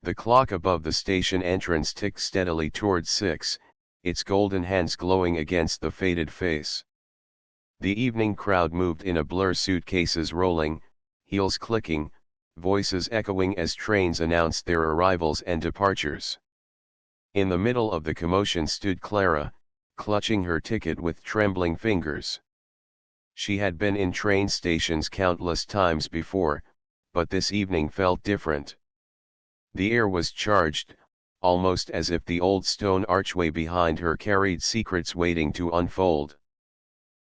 The clock above the station entrance ticked steadily towards 6, its golden hands glowing against the faded face. The evening crowd moved in a blur, suitcases rolling, heels clicking, voices echoing as trains announced their arrivals and departures. In the middle of the commotion stood Clara, clutching her ticket with trembling fingers. She had been in train stations countless times before, but this evening felt different. The air was charged, almost as if the old stone archway behind her carried secrets waiting to unfold.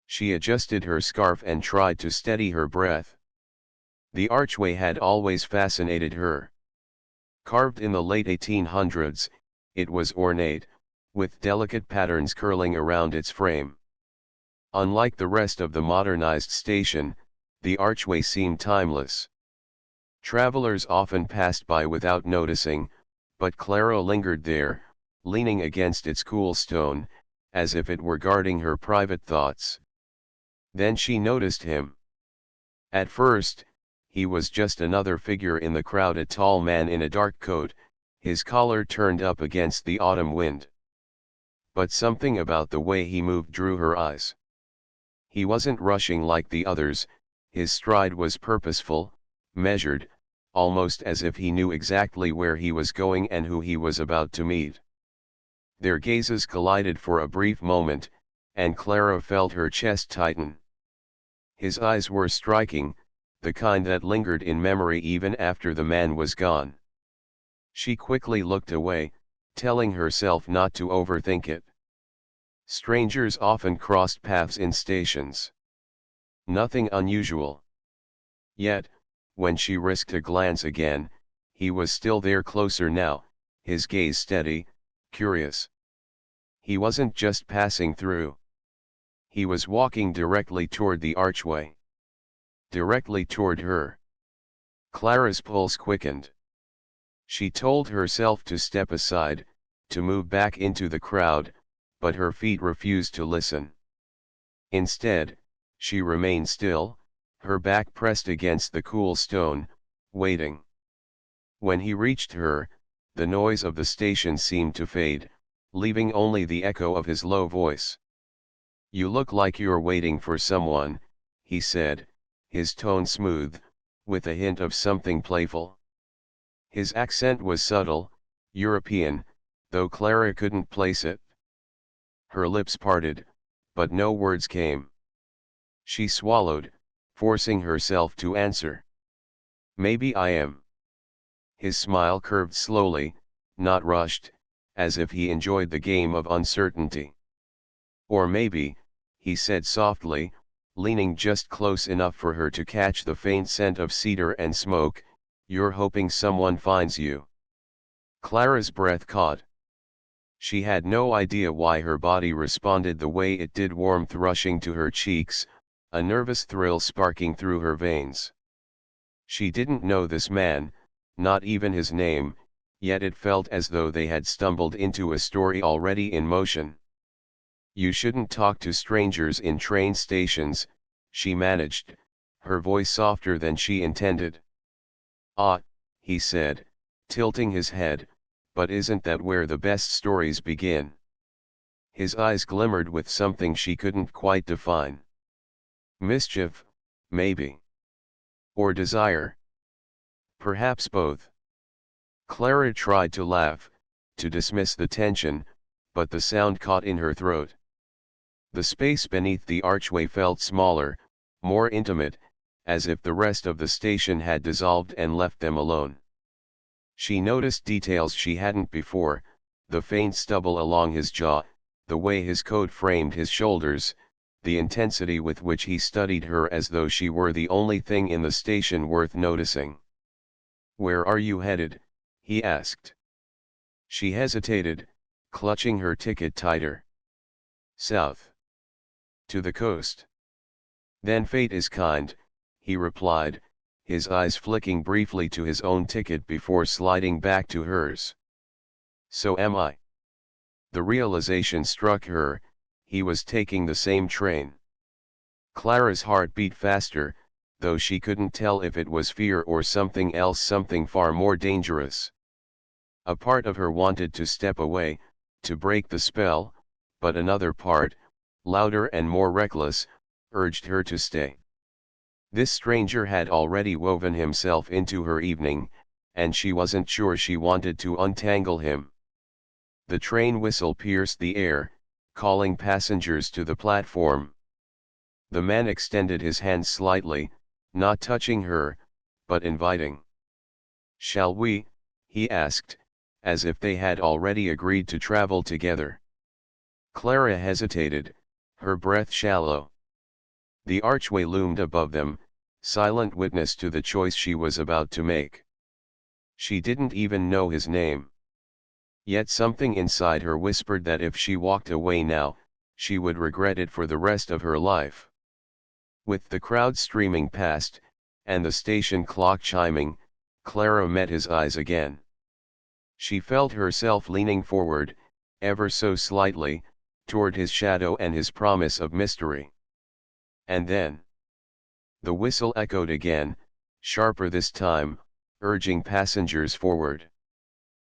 She adjusted her scarf and tried to steady her breath. The archway had always fascinated her. Carved in the late 1800s, it was ornate, with delicate patterns curling around its frame. Unlike the rest of the modernized station, the archway seemed timeless. Travelers often passed by without noticing, but Clara lingered there, leaning against its cool stone, as if it were guarding her private thoughts. Then she noticed him. At first, he was just another figure in the crowd, a tall man in a dark coat, his collar turned up against the autumn wind. But something about the way he moved drew her eyes. He wasn't rushing like the others, his stride was purposeful, measured, almost as if he knew exactly where he was going and who he was about to meet. Their gazes collided for a brief moment, and Clara felt her chest tighten. His eyes were striking, the kind that lingered in memory even after the man was gone. She quickly looked away, telling herself not to overthink it. Strangers often crossed paths in stations. Nothing unusual. Yet, when she risked a glance again, he was still there, closer now, his gaze steady, curious. He wasn't just passing through. He was walking directly toward the archway. Directly toward her. Clara's pulse quickened. She told herself to step aside, to move back into the crowd, but her feet refused to listen. Instead, she remained still, her back pressed against the cool stone, waiting. When he reached her, the noise of the station seemed to fade, leaving only the echo of his low voice. "You look like you're waiting for someone," he said, his tone smooth, with a hint of something playful. His accent was subtle, European, though Clara couldn't place it. Her lips parted, but no words came. She swallowed, forcing herself to answer. "Maybe I am." His smile curved slowly, not rushed, as if he enjoyed the game of uncertainty. "Or maybe," he said softly, leaning just close enough for her to catch the faint scent of cedar and smoke, "you're hoping someone finds you." Clara's breath caught. She had no idea why her body responded the way it did, warmth rushing to her cheeks, a nervous thrill sparking through her veins. She didn't know this man, not even his name, yet it felt as though they had stumbled into a story already in motion. "You shouldn't talk to strangers in train stations," she managed, her voice softer than she intended. "Ah," he said, tilting his head, "but isn't that where the best stories begin?" His eyes glimmered with something she couldn't quite define. Mischief, maybe. Or desire. Perhaps both. Clara tried to laugh, to dismiss the tension, but the sound caught in her throat. The space beneath the archway felt smaller, more intimate, as if the rest of the station had dissolved and left them alone. She noticed details she hadn't before, the faint stubble along his jaw, the way his coat framed his shoulders, the intensity with which he studied her as though she were the only thing in the station worth noticing. "Where are you headed?" he asked. She hesitated, clutching her ticket tighter. "South. To the coast." "Then fate is kind," he replied, his eyes flicking briefly to his own ticket before sliding back to hers. "So am I." The realization struck her, he was taking the same train. Clara's heart beat faster, though she couldn't tell if it was fear or something else, something far more dangerous. A part of her wanted to step away, to break the spell, but another part, louder and more reckless, urged her to stay. This stranger had already woven himself into her evening, and she wasn't sure she wanted to untangle him. The train whistle pierced the air, calling passengers to the platform. The man extended his hand slightly, not touching her, but inviting. "Shall we?" he asked, as if they had already agreed to travel together. Clara hesitated, her breath shallow. The archway loomed above them, silent witness to the choice she was about to make. She didn't even know his name. Yet something inside her whispered that if she walked away now, she would regret it for the rest of her life. With the crowd streaming past, and the station clock chiming, Clara met his eyes again. She felt herself leaning forward, ever so slightly, toward his shadow and his promise of mystery. And then the whistle echoed again, sharper this time, urging passengers forward.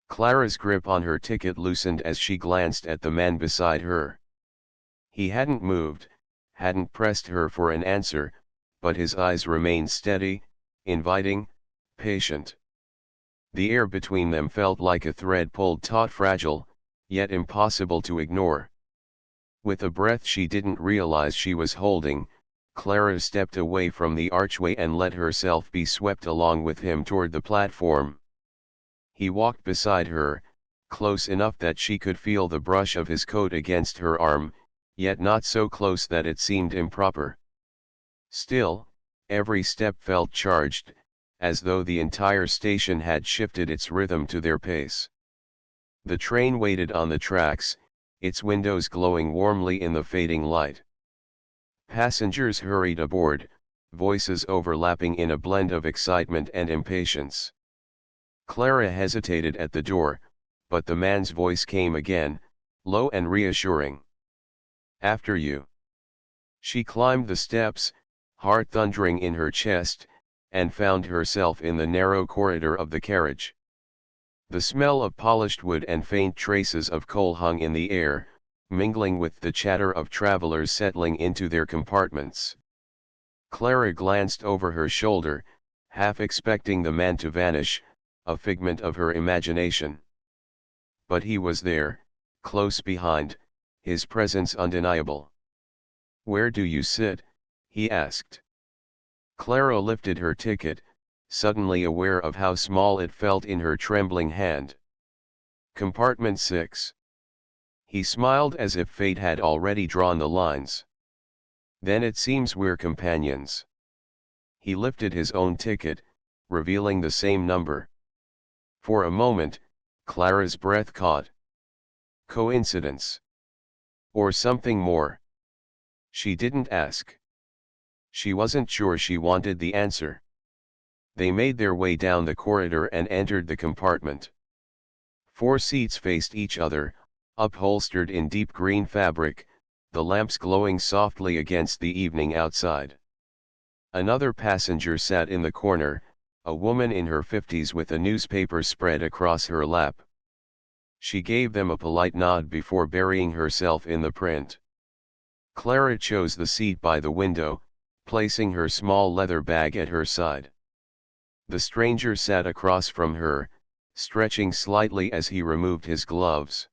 Clara's grip on her ticket loosened as she glanced at the man beside her. He hadn't moved, hadn't pressed her for an answer, but his eyes remained steady, inviting, patient. The air between them felt like a thread pulled taut, fragile, yet impossible to ignore. With a breath she didn't realize she was holding, Clara stepped away from the archway and let herself be swept along with him toward the platform. He walked beside her, close enough that she could feel the brush of his coat against her arm, yet not so close that it seemed improper. Still, every step felt charged, as though the entire station had shifted its rhythm to their pace. The train waited on the tracks, its windows glowing warmly in the fading light. Passengers hurried aboard, voices overlapping in a blend of excitement and impatience. Clara hesitated at the door, but the man's voice came again, low and reassuring. "After you." She climbed the steps, heart thundering in her chest, and found herself in the narrow corridor of the carriage. The smell of polished wood and faint traces of coal hung in the air, mingling with the chatter of travelers settling into their compartments. Clara glanced over her shoulder, half expecting the man to vanish, a figment of her imagination. But he was there, close behind, his presence undeniable. "Where do you sit?" he asked. Clara lifted her ticket, suddenly aware of how small it felt in her trembling hand. "Compartment 6. He smiled as if fate had already drawn the lines. "Then it seems we're companions." He lifted his own ticket, revealing the same number. For a moment, Clara's breath caught. Coincidence? Or something more? She didn't ask. She wasn't sure she wanted the answer. They made their way down the corridor and entered the compartment. 4 seats faced each other, upholstered in deep green fabric, the lamps glowing softly against the evening outside. Another passenger sat in the corner, a woman in her 50s with a newspaper spread across her lap. She gave them a polite nod before burying herself in the print. Clara chose the seat by the window, placing her small leather bag at her side. The stranger sat across from her, stretching slightly as he removed his gloves.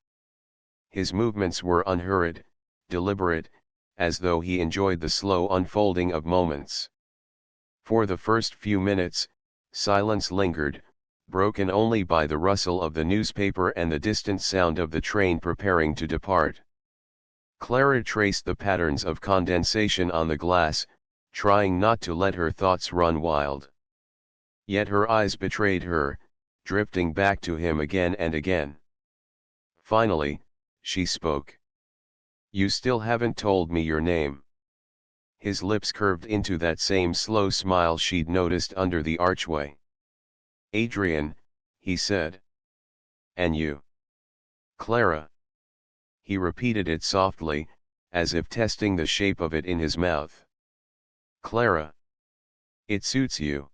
His movements were unhurried, deliberate, as though he enjoyed the slow unfolding of moments. For the first few minutes, silence lingered, broken only by the rustle of the newspaper and the distant sound of the train preparing to depart. Clara traced the patterns of condensation on the glass, trying not to let her thoughts run wild. Yet her eyes betrayed her, drifting back to him again and again. Finally, she spoke. "You still haven't told me your name." His lips curved into that same slow smile she'd noticed under the archway. "Adrian," he said. "And you?" "Clara." He repeated it softly, as if testing the shape of it in his mouth. "Clara. It suits you."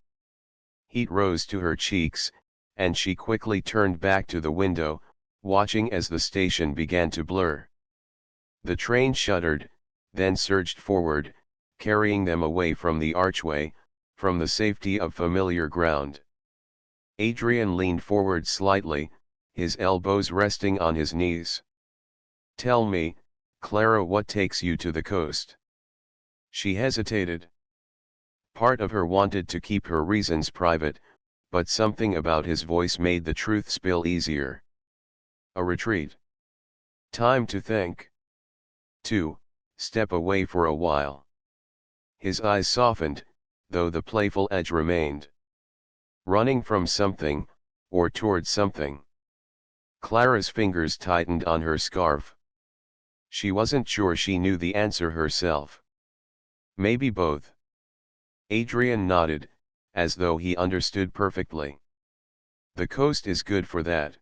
Heat rose to her cheeks, and she quickly turned back to the window, watching as the station began to blur. The train shuddered, then surged forward, carrying them away from the archway, from the safety of familiar ground. Adrian leaned forward slightly, his elbows resting on his knees. "Tell me, Clara, what takes you to the coast?" She hesitated. Part of her wanted to keep her reasons private, but something about his voice made the truth spill easier. "A retreat. Time to think. To step away for a while." His eyes softened, though the playful edge remained. "Running from something, or towards something?" Clara's fingers tightened on her scarf. She wasn't sure she knew the answer herself. "Maybe both." Adrian nodded, as though he understood perfectly. "The coast is good for that.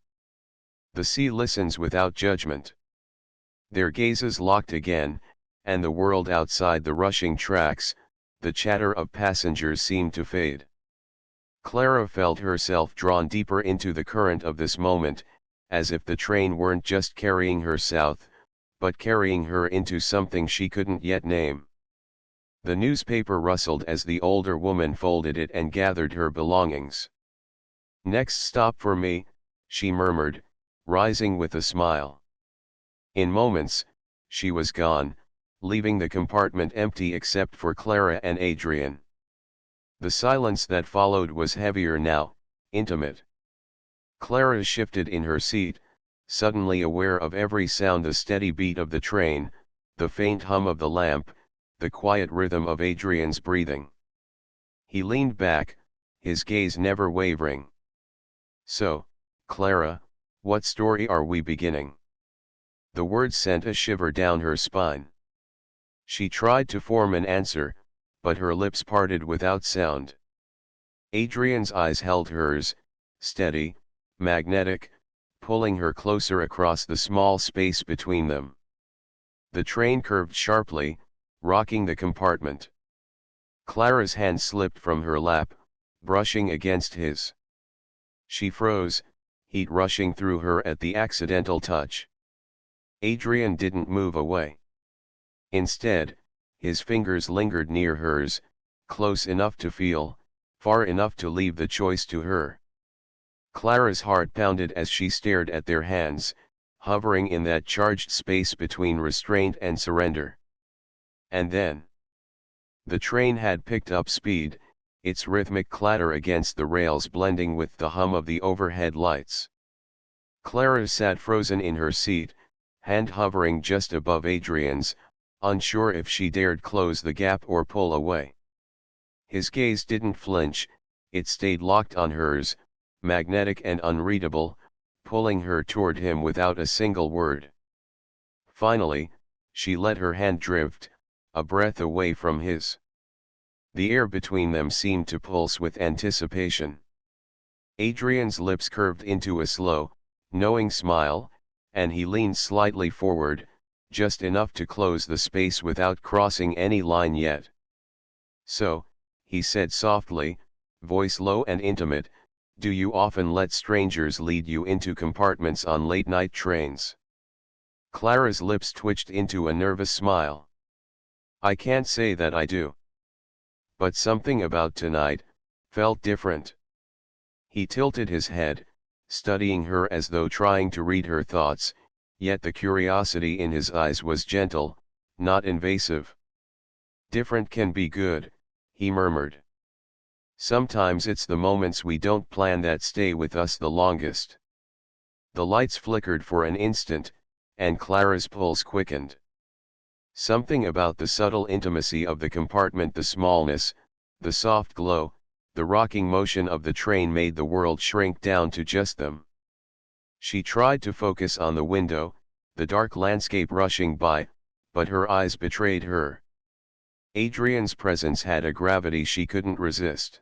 The sea listens without judgment." Their gazes locked again, and the world outside the rushing tracks, the chatter of passengers seemed to fade. Clara felt herself drawn deeper into the current of this moment, as if the train weren't just carrying her south, but carrying her into something she couldn't yet name. The newspaper rustled as the older woman folded it and gathered her belongings. "Next stop for me," she murmured, rising with a smile. In moments, she was gone, leaving the compartment empty except for Clara and Adrian. The silence that followed was heavier now, intimate. Clara shifted in her seat, suddenly aware of every sound: the steady beat of the train, the faint hum of the lamp, the quiet rhythm of Adrian's breathing. He leaned back, his gaze never wavering. "So, Clara, what story are we beginning?" The words sent a shiver down her spine. She tried to form an answer, but her lips parted without sound. Adrian's eyes held hers, steady, magnetic, pulling her closer across the small space between them. The train curved sharply, rocking the compartment. Clara's hand slipped from her lap, brushing against his. She froze, heat rushing through her at the accidental touch. Adrian didn't move away. Instead, his fingers lingered near hers, close enough to feel, far enough to leave the choice to her. Clara's heart pounded as she stared at their hands, hovering in that charged space between restraint and surrender. And then, the train had picked up speed, its rhythmic clatter against the rails blending with the hum of the overhead lights. Clara sat frozen in her seat, hand hovering just above Adrian's, unsure if she dared close the gap or pull away. His gaze didn't flinch, it stayed locked on hers, magnetic and unreadable, pulling her toward him without a single word. Finally, she let her hand drift, a breath away from his. The air between them seemed to pulse with anticipation. Adrian's lips curved into a slow, knowing smile, and he leaned slightly forward, just enough to close the space without crossing any line yet. "So," he said softly, voice low and intimate, "do you often let strangers lead you into compartments on late-night trains?" Clara's lips twitched into a nervous smile. "I can't say that I do. But something about tonight felt different." He tilted his head, studying her as though trying to read her thoughts, yet the curiosity in his eyes was gentle, not invasive. "Different can be good," he murmured. "Sometimes it's the moments we don't plan that stay with us the longest." The lights flickered for an instant, and Clara's pulse quickened. Something about the subtle intimacy of the compartment, the smallness, the soft glow, the rocking motion of the train made the world shrink down to just them. She tried to focus on the window, the dark landscape rushing by, but her eyes betrayed her. Adrian's presence had a gravity she couldn't resist.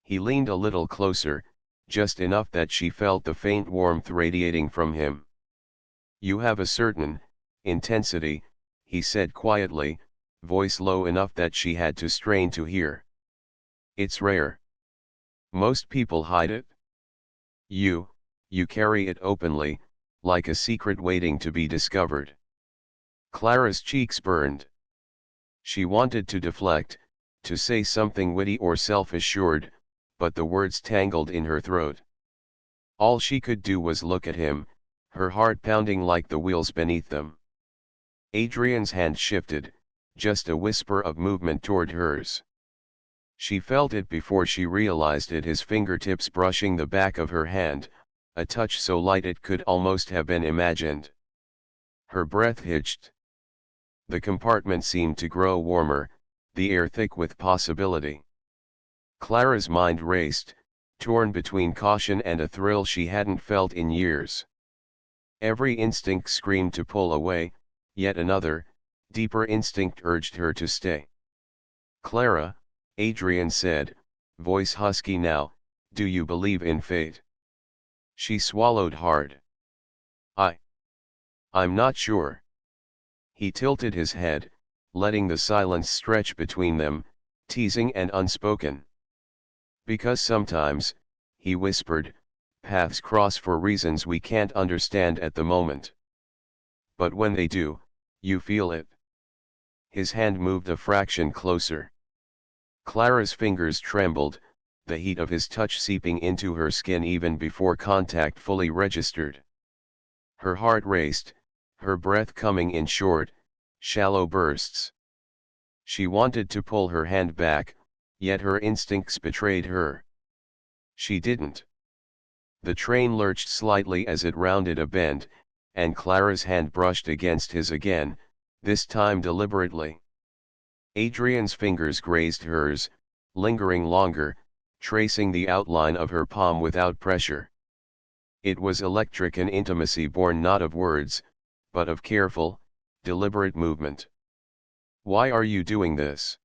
He leaned a little closer, just enough that she felt the faint warmth radiating from him. "You have a certain intensity," he said quietly, voice low enough that she had to strain to hear. "It's rare. Most people hide it." You, you carry it openly, like a secret waiting to be discovered. Clara's cheeks burned. She wanted to deflect, to say something witty or self-assured, but the words tangled in her throat. All she could do was look at him, her heart pounding like the wheels beneath them. Adrian's hand shifted, just a whisper of movement toward hers. She felt it before she realized it, his fingertips brushing the back of her hand, a touch so light it could almost have been imagined. Her breath hitched. The compartment seemed to grow warmer, the air thick with possibility. Clara's mind raced, torn between caution and a thrill she hadn't felt in years. Every instinct screamed to pull away, yet another, deeper instinct urged her to stay. "Clara," Adrian said, voice husky now, "do you believe in fate?" She swallowed hard. I'm not sure." He tilted his head, letting the silence stretch between them, teasing and unspoken. "Because sometimes," he whispered, "paths cross for reasons we can't understand at the moment. But when they do, you feel it." His hand moved a fraction closer. Clara's fingers trembled, the heat of his touch seeping into her skin even before contact fully registered. Her heart raced, her breath coming in short, shallow bursts. She wanted to pull her hand back, yet her instincts betrayed her. She didn't. The train lurched slightly as it rounded a bend, and Clara's hand brushed against his again, this time deliberately. Adrian's fingers grazed hers, lingering longer, tracing the outline of her palm without pressure. It was electric, an intimacy born not of words, but of careful, deliberate movement. "Why are you doing this?"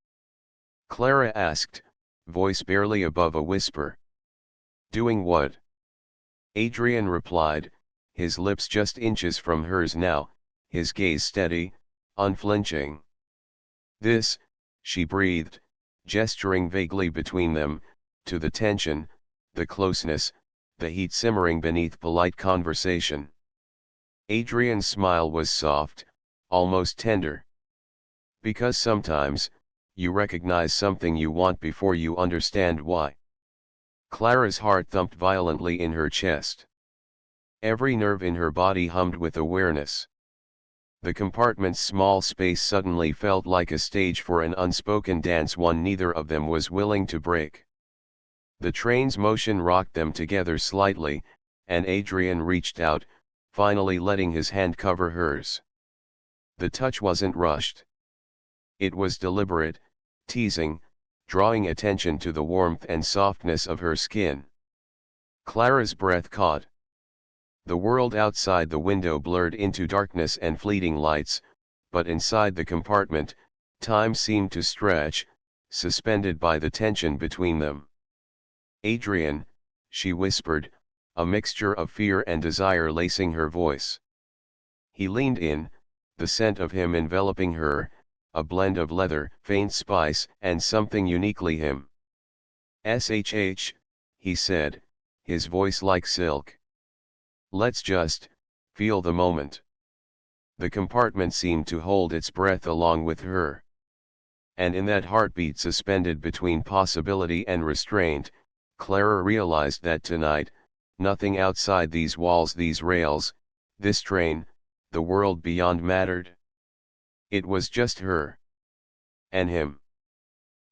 Clara asked, voice barely above a whisper. "Doing what?" Adrian replied, his lips just inches from hers now, his gaze steady, unflinching. "This," she breathed, gesturing vaguely between them, to the tension, the closeness, the heat simmering beneath polite conversation. Adrian's smile was soft, almost tender. "Because sometimes, you recognize something you want before you understand why." Clara's heart thumped violently in her chest. Every nerve in her body hummed with awareness. The compartment's small space suddenly felt like a stage for an unspoken dance one neither of them was willing to break. The train's motion rocked them together slightly, and Adrian reached out, finally letting his hand cover hers. The touch wasn't rushed. It was deliberate, teasing, drawing attention to the warmth and softness of her skin. Clara's breath caught. The world outside the window blurred into darkness and fleeting lights, but inside the compartment, time seemed to stretch, suspended by the tension between them. "Adrian," she whispered, a mixture of fear and desire lacing her voice. He leaned in, the scent of him enveloping her, a blend of leather, faint spice, and something uniquely him. "SHH," he said, his voice like silk. "Let's just feel the moment." The compartment seemed to hold its breath along with her. And in that heartbeat suspended between possibility and restraint, Clara realized that tonight, nothing outside these walls, these rails, this train, the world beyond mattered. It was just her. And him.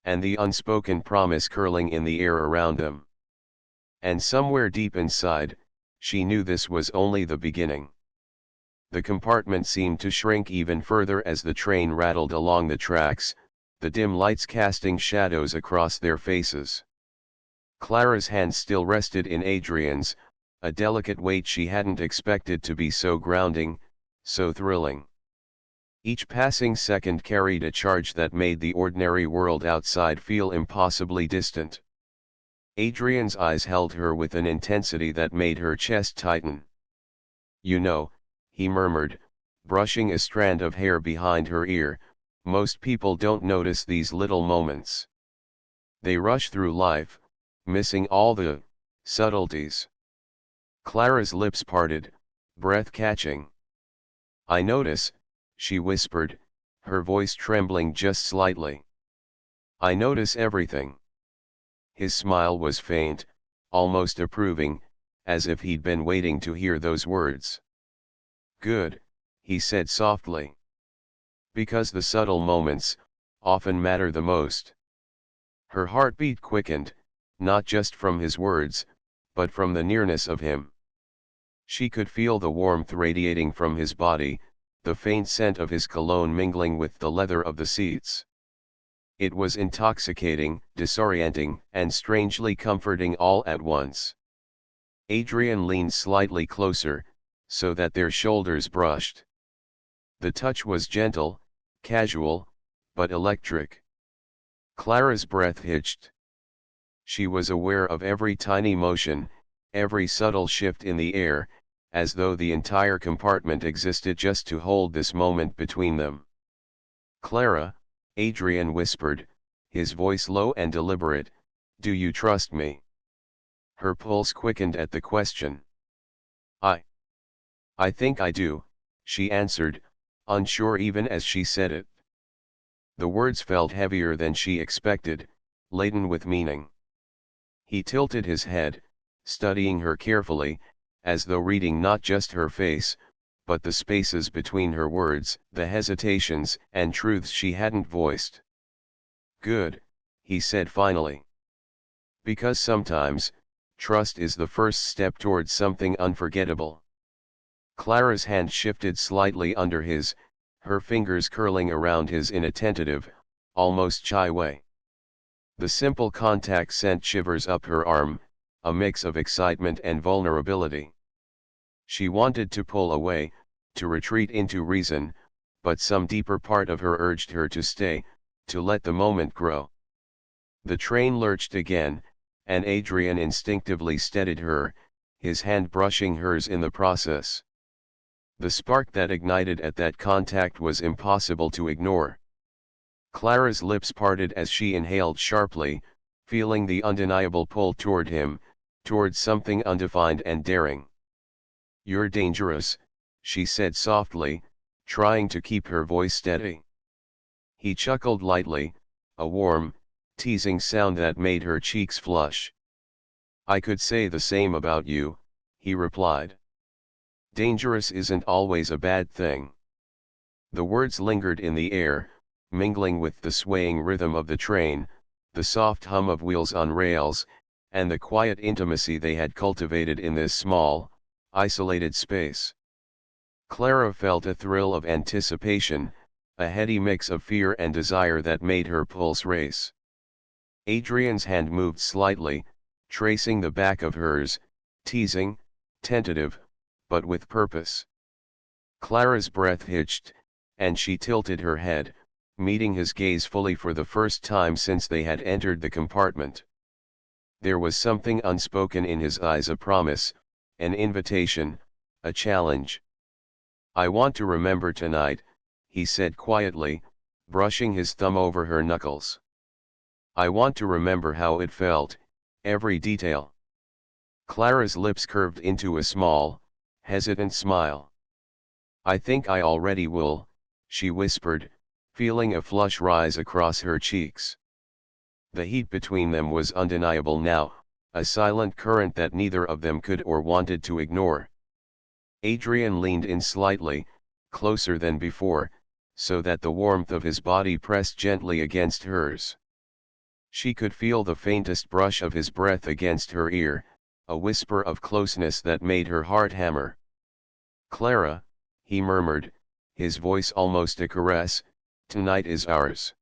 And the unspoken promise curling in the air around them. And somewhere deep inside, she knew this was only the beginning. The compartment seemed to shrink even further as the train rattled along the tracks, the dim lights casting shadows across their faces. Clara's hand still rested in Adrian's, a delicate weight she hadn't expected to be so grounding, so thrilling. Each passing second carried a charge that made the ordinary world outside feel impossibly distant. Adrian's eyes held her with an intensity that made her chest tighten. "You know," he murmured, brushing a strand of hair behind her ear, "most people don't notice these little moments. They rush through life, missing all the subtleties. Clara's lips parted, breath catching. "I notice," she whispered, her voice trembling just slightly. "I notice everything." His smile was faint, almost approving, as if he'd been waiting to hear those words. "Good," he said softly. "Because the subtle moments often matter the most." Her heartbeat quickened, not just from his words, but from the nearness of him. She could feel the warmth radiating from his body, the faint scent of his cologne mingling with the leather of the seats. It was intoxicating, disorienting, and strangely comforting all at once. Adrian leaned slightly closer, so that their shoulders brushed. The touch was gentle, casual, but electric. Clara's breath hitched. She was aware of every tiny motion, every subtle shift in the air, as though the entire compartment existed just to hold this moment between them. "Clara," Adrian whispered, his voice low and deliberate, "do you trust me?" Her pulse quickened at the question. I think I do," she answered, unsure even as she said it. The words felt heavier than she expected, laden with meaning. He tilted his head, studying her carefully, as though reading not just her face, but the spaces between her words, the hesitations and truths she hadn't voiced. "Good," he said finally. "Because sometimes, trust is the first step towards something unforgettable." Clara's hand shifted slightly under his, her fingers curling around his in a tentative, almost shy way. The simple contact sent shivers up her arm, a mix of excitement and vulnerability. She wanted to pull away, to retreat into reason, but some deeper part of her urged her to stay, to let the moment grow. The train lurched again, and Adrian instinctively steadied her, his hand brushing hers in the process. The spark that ignited at that contact was impossible to ignore. Clara's lips parted as she inhaled sharply, feeling the undeniable pull toward him, towards something undefined and daring. "You're dangerous," she said softly, trying to keep her voice steady. He chuckled lightly, a warm, teasing sound that made her cheeks flush. "I could say the same about you," he replied. "Dangerous isn't always a bad thing." The words lingered in the air, mingling with the swaying rhythm of the train, the soft hum of wheels on rails, and the quiet intimacy they had cultivated in this small, isolated space. Clara felt a thrill of anticipation, a heady mix of fear and desire that made her pulse race. Adrian's hand moved slightly, tracing the back of hers, teasing, tentative, but with purpose. Clara's breath hitched, and she tilted her head, meeting his gaze fully for the first time since they had entered the compartment. There was something unspoken in his eyes, a promise, an invitation, a challenge. "I want to remember tonight," he said quietly, brushing his thumb over her knuckles. "I want to remember how it felt, every detail." Clara's lips curved into a small, hesitant smile. "I think I already will," she whispered, feeling a flush rise across her cheeks. The heat between them was undeniable now, a silent current that neither of them could or wanted to ignore. Adrian leaned in slightly, closer than before, so that the warmth of his body pressed gently against hers. She could feel the faintest brush of his breath against her ear, a whisper of closeness that made her heart hammer. "Clara," he murmured, his voice almost a caress, "tonight is ours.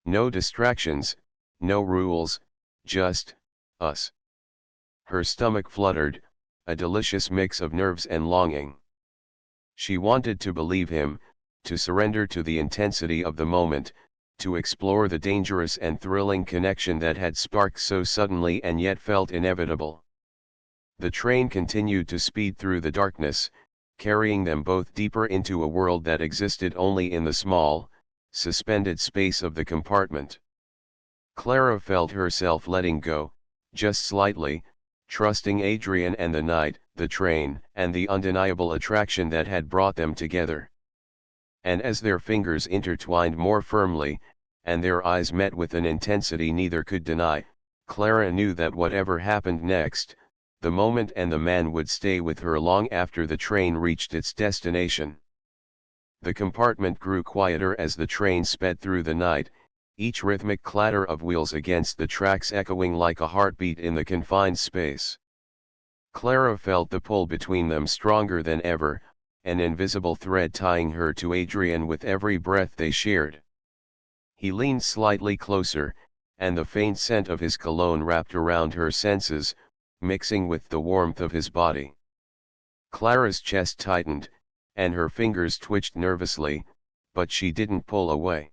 No distractions, no rules, just us." Her stomach fluttered, a delicious mix of nerves and longing. She wanted to believe him, to surrender to the intensity of the moment, to explore the dangerous and thrilling connection that had sparked so suddenly and yet felt inevitable. The train continued to speed through the darkness, carrying them both deeper into a world that existed only in the small, suspended space of the compartment. Clara felt herself letting go, just slightly, trusting Adrian and the night, the train, and the undeniable attraction that had brought them together. And as their fingers intertwined more firmly, and their eyes met with an intensity neither could deny, Clara knew that whatever happened next, the moment and the man would stay with her long after the train reached its destination. The compartment grew quieter as the train sped through the night, each rhythmic clatter of wheels against the tracks echoing like a heartbeat in the confined space. Clara felt the pull between them stronger than ever, an invisible thread tying her to Adrian with every breath they shared. He leaned slightly closer, and the faint scent of his cologne wrapped around her senses, mixing with the warmth of his body. Clara's chest tightened, and her fingers twitched nervously, but she didn't pull away.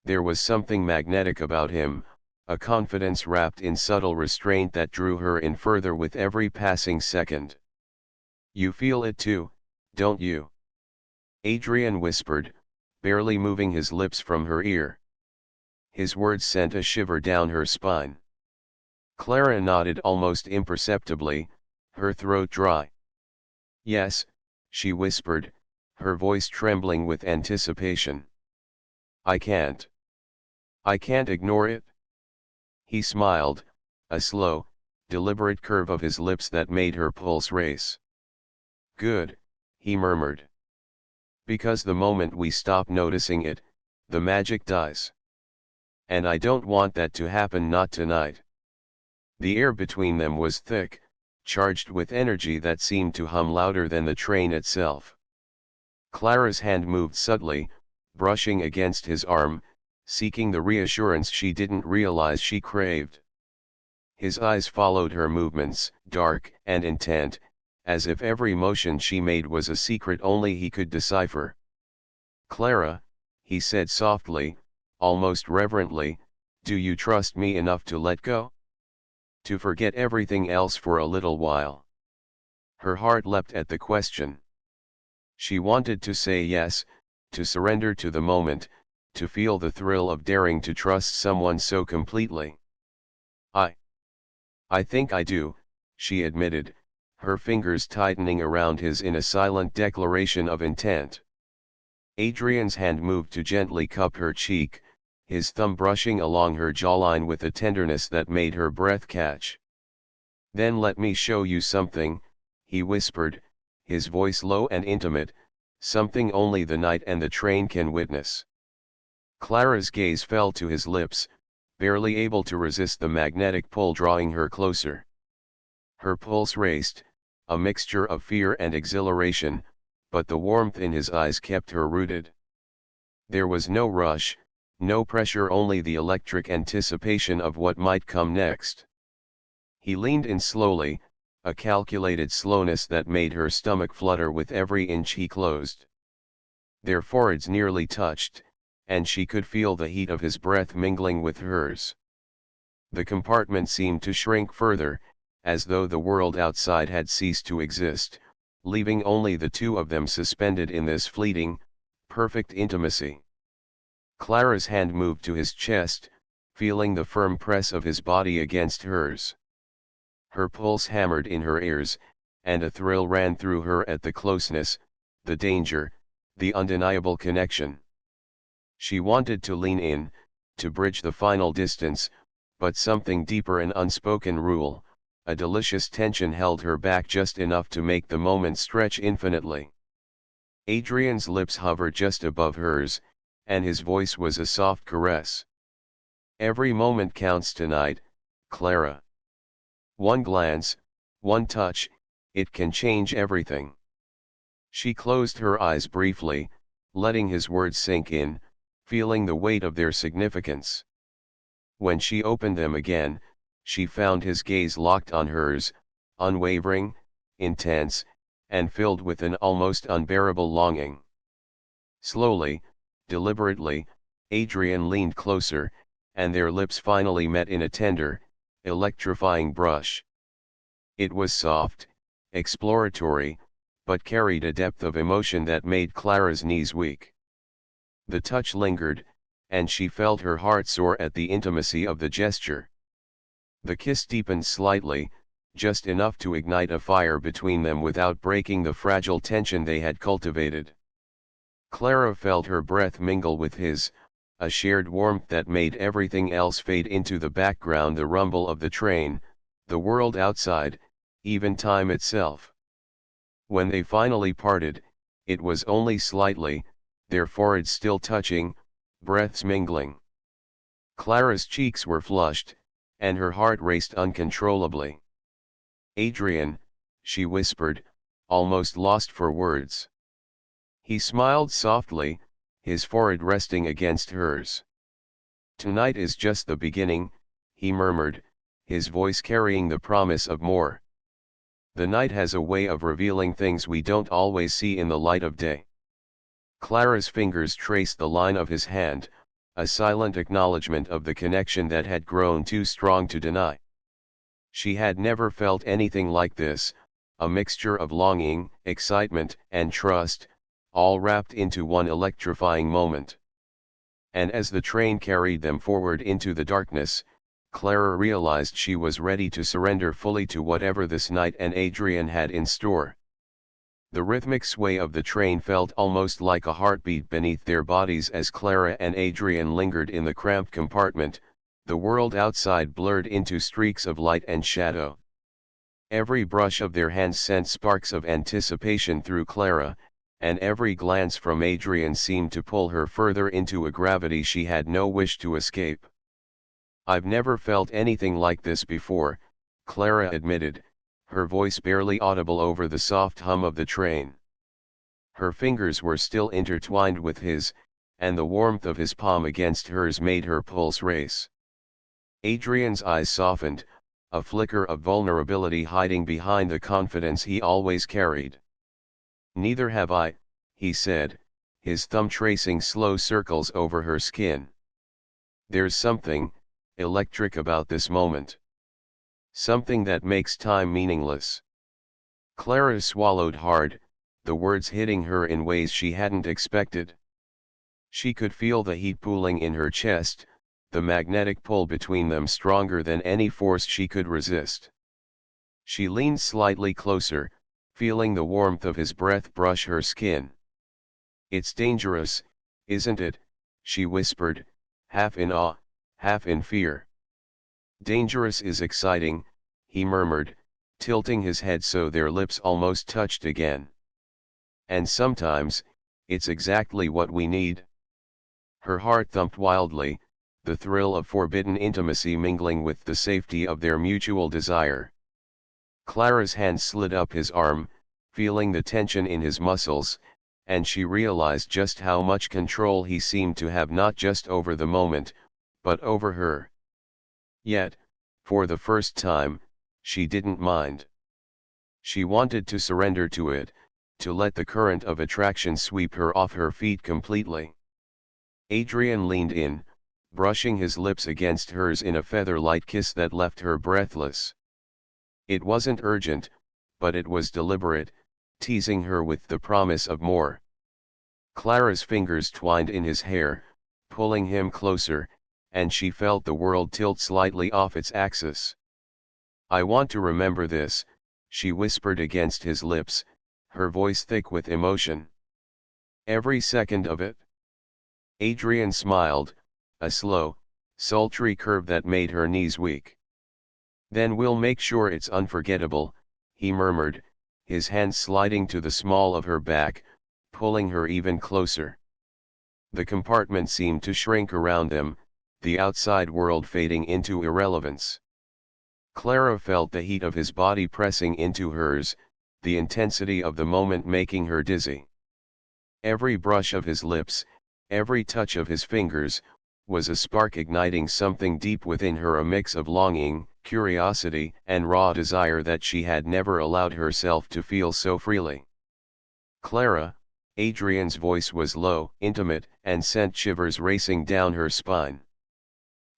There was something magnetic about him, a confidence wrapped in subtle restraint that drew her in further with every passing second. "You feel it too, don't you?" Adrian whispered, barely moving his lips from her ear. His words sent a shiver down her spine. Clara nodded almost imperceptibly, her throat dry. "Yes," she whispered, her voice trembling with anticipation. I can't ignore it." He smiled, a slow, deliberate curve of his lips that made her pulse race. "Good," he murmured. "Because the moment we stop noticing it, the magic dies. And I don't want that to happen, not tonight." The air between them was thick, charged with energy that seemed to hum louder than the train itself. Clara's hand moved subtly, brushing against his arm, seeking the reassurance she didn't realize she craved. His eyes followed her movements, dark and intent, as if every motion she made was a secret only he could decipher. "Clara," he said softly, almost reverently, "do you trust me enough to let go? To forget everything else for a little while?" Her heart leapt at the question. She wanted to say yes, to surrender to the moment, to feel the thrill of daring to trust someone so completely. I think I do," she admitted, her fingers tightening around his in a silent declaration of intent. Adrian's hand moved to gently cup her cheek, his thumb brushing along her jawline with a tenderness that made her breath catch. "Then let me show you something," he whispered, his voice low and intimate, "something only the night and the train can witness." Clara's gaze fell to his lips, barely able to resist the magnetic pull drawing her closer. Her pulse raced, a mixture of fear and exhilaration, but the warmth in his eyes kept her rooted. There was no rush, no pressure, only the electric anticipation of what might come next. He leaned in slowly, a calculated slowness that made her stomach flutter with every inch he closed. Their foreheads nearly touched, and she could feel the heat of his breath mingling with hers. The compartment seemed to shrink further, as though the world outside had ceased to exist, leaving only the two of them suspended in this fleeting, perfect intimacy. Clara's hand moved to his chest, feeling the firm press of his body against hers. Her pulse hammered in her ears, and a thrill ran through her at the closeness, the danger, the undeniable connection. She wanted to lean in, to bridge the final distance, but something deeper, an unspoken rule, a delicious tension held her back just enough to make the moment stretch infinitely. Adrian's lips hovered just above hers, and his voice was a soft caress. "Every moment counts tonight, Clara. One glance, one touch, it can change everything." She closed her eyes briefly, letting his words sink in, feeling the weight of their significance. When she opened them again, she found his gaze locked on hers, unwavering, intense, and filled with an almost unbearable longing. Slowly, deliberately, Adrian leaned closer, and their lips finally met in a tender, electrifying brush. It was soft, exploratory, but carried a depth of emotion that made Clara's knees weak. The touch lingered, and she felt her heart soar at the intimacy of the gesture. The kiss deepened slightly, just enough to ignite a fire between them without breaking the fragile tension they had cultivated. Clara felt her breath mingle with his, a shared warmth that made everything else fade into the background: the rumble of the train, the world outside, even time itself. When they finally parted, it was only slightly, their foreheads still touching, breaths mingling. Clara's cheeks were flushed, and her heart raced uncontrollably. "Adrian," she whispered, almost lost for words. He smiled softly, his forehead resting against hers. "Tonight is just the beginning," he murmured, his voice carrying the promise of more. "The night has a way of revealing things we don't always see in the light of day." Clara's fingers traced the line of his hand, a silent acknowledgement of the connection that had grown too strong to deny. She had never felt anything like this, a mixture of longing, excitement, and trust, all wrapped into one electrifying moment. And as the train carried them forward into the darkness, Clara realized she was ready to surrender fully to whatever this night and Adrian had in store. The rhythmic sway of the train felt almost like a heartbeat beneath their bodies as Clara and Adrian lingered in the cramped compartment, the world outside blurred into streaks of light and shadow. Every brush of their hands sent sparks of anticipation through Clara, and every glance from Adrian seemed to pull her further into a gravity she had no wish to escape. "I've never felt anything like this before," Clara admitted, her voice barely audible over the soft hum of the train. Her fingers were still intertwined with his, and the warmth of his palm against hers made her pulse race. Adrian's eyes softened, a flicker of vulnerability hiding behind the confidence he always carried. "Neither have I," he said, his thumb tracing slow circles over her skin. "There's something electric about this moment. Something that makes time meaningless." Clara swallowed hard, the words hitting her in ways she hadn't expected. She could feel the heat pooling in her chest, the magnetic pull between them stronger than any force she could resist. She leaned slightly closer, feeling the warmth of his breath brush her skin. "It's dangerous, isn't it?" she whispered, half in awe, half in fear. "Dangerous is exciting," he murmured, tilting his head so their lips almost touched again. "And sometimes, it's exactly what we need." Her heart thumped wildly, the thrill of forbidden intimacy mingling with the safety of their mutual desire. Clara's hand slid up his arm, feeling the tension in his muscles, and she realized just how much control he seemed to have not just over the moment, but over her. Yet, for the first time, she didn't mind. She wanted to surrender to it, to let the current of attraction sweep her off her feet completely. Adrian leaned in, brushing his lips against hers in a feather-light kiss that left her breathless. It wasn't urgent, but it was deliberate, teasing her with the promise of more. Clara's fingers twined in his hair, pulling him closer, and she felt the world tilt slightly off its axis. "I want to remember this," she whispered against his lips, her voice thick with emotion. "Every second of it." Adrian smiled, a slow, sultry curve that made her knees weak. "Then we'll make sure it's unforgettable," he murmured, his hand sliding to the small of her back, pulling her even closer. The compartment seemed to shrink around them, the outside world fading into irrelevance. Clara felt the heat of his body pressing into hers, the intensity of the moment making her dizzy. Every brush of his lips, every touch of his fingers, was a spark igniting something deep within her, a mix of longing, curiosity, and raw desire that she had never allowed herself to feel so freely. "Clara," Adrian's voice was low, intimate, and sent shivers racing down her spine.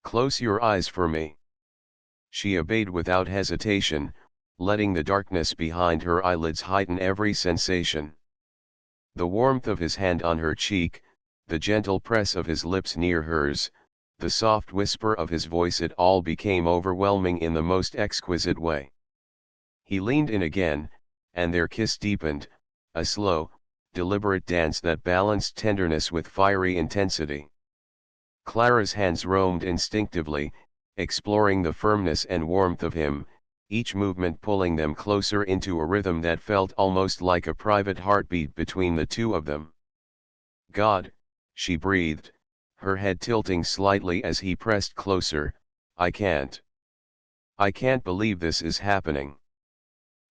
"Close your eyes for me." She obeyed without hesitation, letting the darkness behind her eyelids heighten every sensation. The warmth of his hand on her cheek, the gentle press of his lips near hers, the soft whisper of his voice, it all became overwhelming in the most exquisite way. He leaned in again, and their kiss deepened, a slow, deliberate dance that balanced tenderness with fiery intensity. Clara's hands roamed instinctively, exploring the firmness and warmth of him, each movement pulling them closer into a rhythm that felt almost like a private heartbeat between the two of them. God, she breathed, her head tilting slightly as he pressed closer, I can't believe this is happening.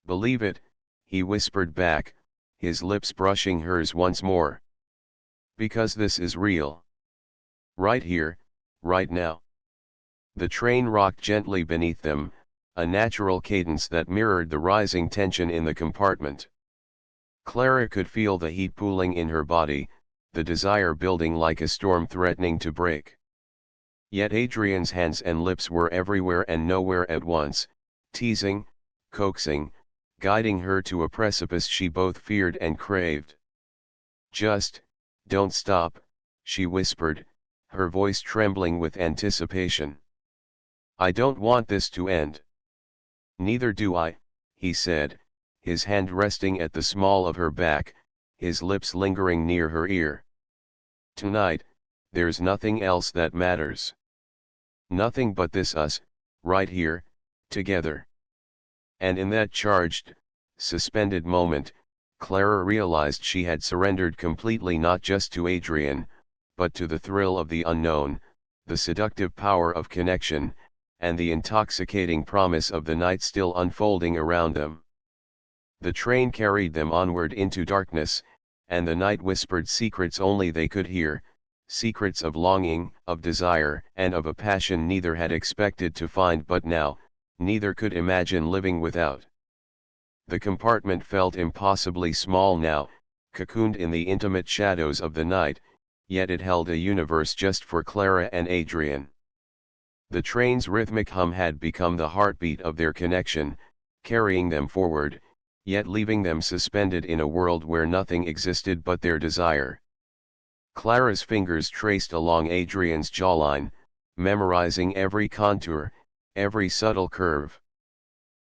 Believe it, he whispered back, his lips brushing hers once more. Because this is real. Right here, right now. The train rocked gently beneath them, a natural cadence that mirrored the rising tension in the compartment. Clara could feel the heat pooling in her body, the desire building like a storm threatening to break. Yet Adrian's hands and lips were everywhere and nowhere at once, teasing, coaxing, guiding her to a precipice she both feared and craved. Just, don't stop, she whispered, her voice trembling with anticipation. I don't want this to end. Neither do I, he said, his hand resting at the small of her back, his lips lingering near her ear. Tonight, there's nothing else that matters. Nothing but this us, right here, together. And in that charged, suspended moment, Clara realized she had surrendered completely not just to Adrian, but to the thrill of the unknown, the seductive power of connection, and the intoxicating promise of the night still unfolding around them. The train carried them onward into darkness, and the night whispered secrets only they could hear, secrets of longing, of desire, and of a passion neither had expected to find but now, neither could imagine living without. The compartment felt impossibly small now, cocooned in the intimate shadows of the night, yet it held a universe just for Clara and Adrian. The train's rhythmic hum had become the heartbeat of their connection, carrying them forward, yet leaving them suspended in a world where nothing existed but their desire. Clara's fingers traced along Adrian's jawline, memorizing every contour, every subtle curve.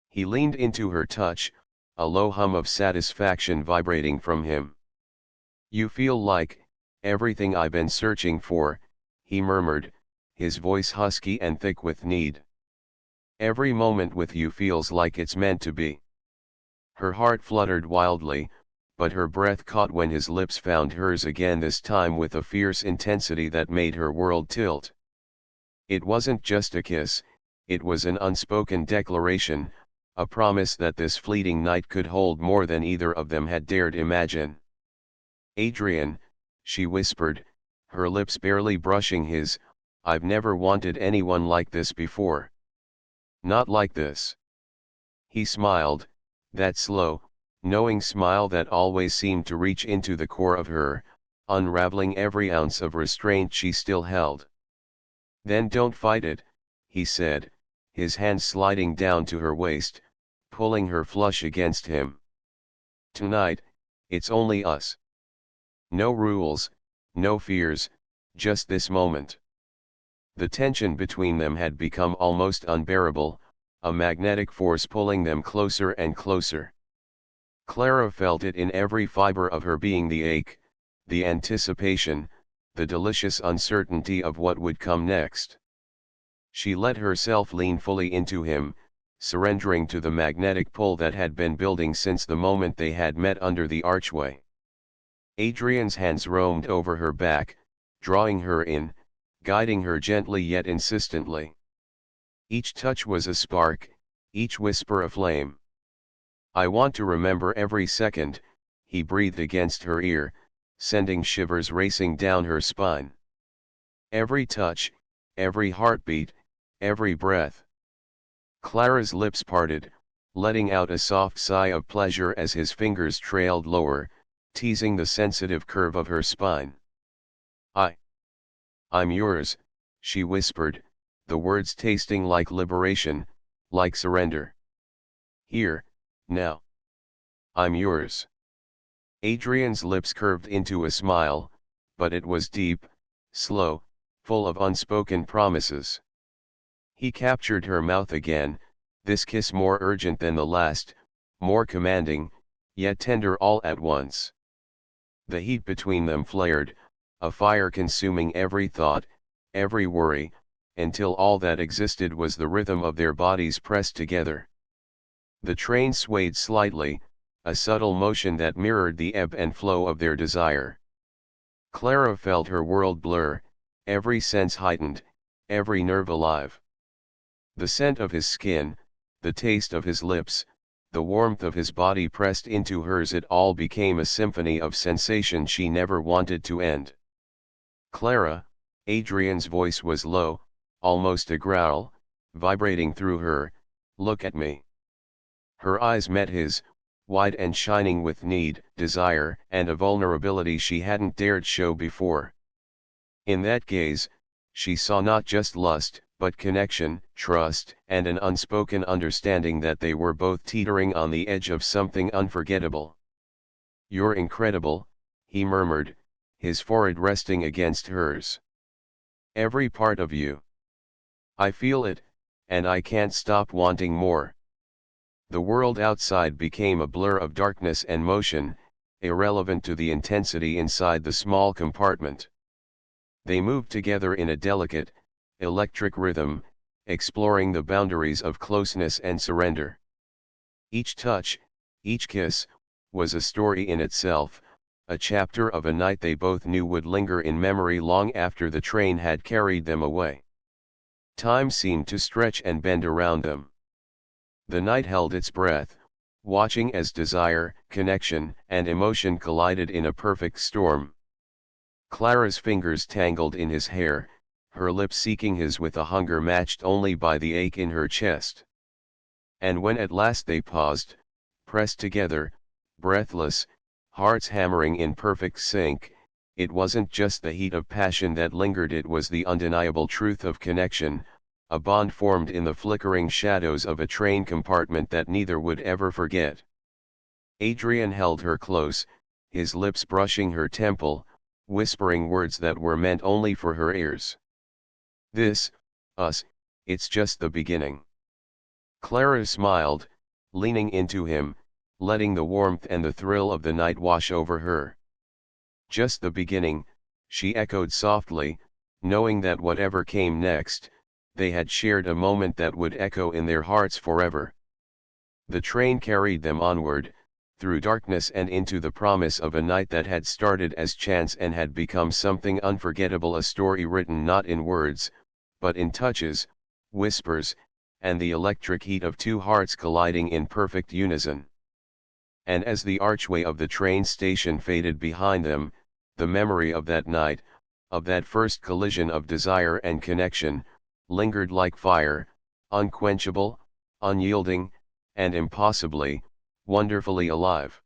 He leaned into her touch, a low hum of satisfaction vibrating from him. You feel like everything I've been searching for, he murmured, his voice husky and thick with need. Every moment with you feels like it's meant to be. Her heart fluttered wildly, but her breath caught when his lips found hers again, this time with a fierce intensity that made her world tilt. It wasn't just a kiss, it was an unspoken declaration, a promise that this fleeting night could hold more than either of them had dared imagine. Adrian, she whispered, her lips barely brushing his, I've never wanted anyone like this before. Not like this. He smiled, that slow, knowing smile that always seemed to reach into the core of her, unraveling every ounce of restraint she still held. Then don't fight it, he said, his hand sliding down to her waist, pulling her flush against him. Tonight, it's only us. No rules, no fears, just this moment. The tension between them had become almost unbearable, a magnetic force pulling them closer and closer. Clara felt it in every fiber of her being, the ache, the anticipation, the delicious uncertainty of what would come next. She let herself lean fully into him, surrendering to the magnetic pull that had been building since the moment they had met under the archway. Adrian's hands roamed over her back, drawing her in, guiding her gently yet insistently. Each touch was a spark, each whisper a flame. I want to remember every second, he breathed against her ear, sending shivers racing down her spine. Every touch, every heartbeat, every breath. Clara's lips parted, letting out a soft sigh of pleasure as his fingers trailed lower, teasing the sensitive curve of her spine. I'm yours, she whispered, the words tasting like liberation, like surrender. Here, now. I'm yours. Adrian's lips curved into a smile, but it was deep, slow, full of unspoken promises. He captured her mouth again, this kiss more urgent than the last, more commanding, yet tender all at once. The heat between them flared, a fire consuming every thought, every worry, until all that existed was the rhythm of their bodies pressed together. The train swayed slightly, a subtle motion that mirrored the ebb and flow of their desire. Clara felt her world blur, every sense heightened, every nerve alive. The scent of his skin, the taste of his lips, the warmth of his body pressed into hers, it all became a symphony of sensation she never wanted to end. Clara, Adrian's voice was low, almost a growl, vibrating through her, look at me. Her eyes met his, wide and shining with need, desire, and a vulnerability she hadn't dared show before. In that gaze, she saw not just lust, but connection, trust, and an unspoken understanding that they were both teetering on the edge of something unforgettable. You're incredible, he murmured, his forehead resting against hers. Every part of you. I feel it, and I can't stop wanting more. The world outside became a blur of darkness and motion, irrelevant to the intensity inside the small compartment. They moved together in a delicate, electric rhythm, exploring the boundaries of closeness and surrender. Each touch, each kiss, was a story in itself, a chapter of a night they both knew would linger in memory long after the train had carried them away. Time seemed to stretch and bend around them. The night held its breath, watching as desire, connection, and emotion collided in a perfect storm. Clara's fingers tangled in his hair, her lips seeking his with a hunger matched only by the ache in her chest. And when at last they paused, pressed together, breathless, hearts hammering in perfect sync, it wasn't just the heat of passion that lingered, it was the undeniable truth of connection, a bond formed in the flickering shadows of a train compartment that neither would ever forget. Adrian held her close, his lips brushing her temple, whispering words that were meant only for her ears. This, us, it's just the beginning. Clara smiled, leaning into him, letting the warmth and the thrill of the night wash over her. Just the beginning, she echoed softly, knowing that whatever came next, they had shared a moment that would echo in their hearts forever. The train carried them onward, through darkness and into the promise of a night that had started as chance and had become something unforgettable, a story written not in words, but in touches, whispers, and the electric heat of two hearts colliding in perfect unison. And as the archway of the train station faded behind them, the memory of that night, of that first collision of desire and connection, lingered like fire, unquenchable, unyielding, and impossibly, wonderfully alive.